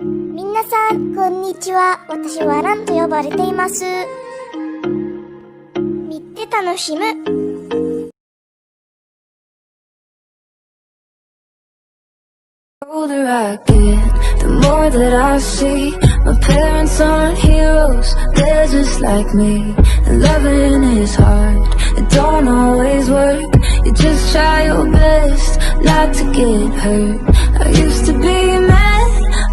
皆さん、こんにちは。私はランと呼ばれています。見て楽しむ。older I get, the more that I see my parents aren't heroes, they're just like me. And loving is hard, it don't always work. You just try your best not to get hurt. I used to be mad,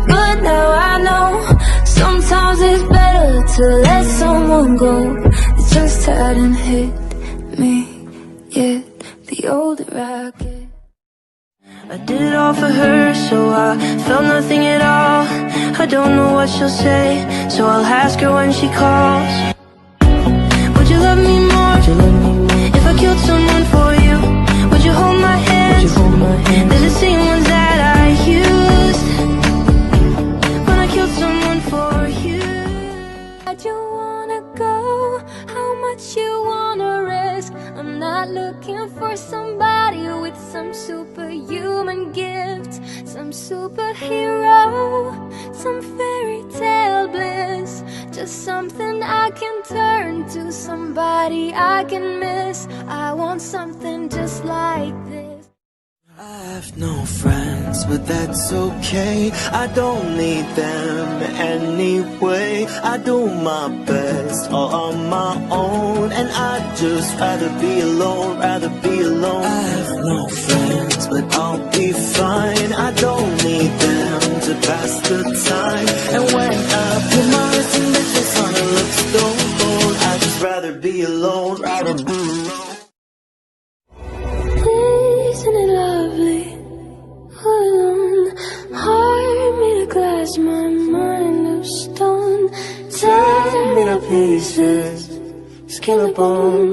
but now I know sometimes it's better to let someone go. It just hadn't hit me yet, the older I get. I did it all for her, so I felt nothing at all. I don't know what she'll say, so I'll ask her when she calls. Would you love me more if I killed someone for you? Would you hold my hands? They're the same ones that I used when I killed someone for you. How'd you wanna go? How much you wanna risk? I'm not looking for somebody with some superhuman gift, some superhero, some fairy tale bliss. Just something I can turn to, somebody I can miss. I want something just like this. I have no friends, but that's okay. I don't need them anyway. I do my best all on my own, and I'd just rather be alone, rather be alone. I have no friends, but I'll be fine. I don't need them to pass the time. And when I put my wrist in the sun, sun looks so cold. I'd just rather be alone, rather be alone. Isn't it lovely? Alone, heart made of glass, my mind of stone. Tear me to pieces, skin and bone.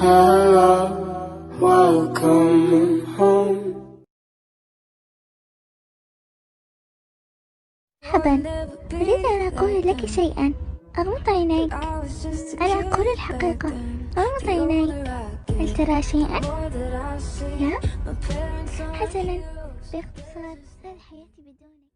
Hello, welcome home. مرحبا، أريد أن أقول لك شيئا. أغمض عينيك. أنا أقول الحقيقة. أغمض عينيك. هل ترى شيئا؟ لا؟ حسنا، باختصار، هذه حياتي بدونك.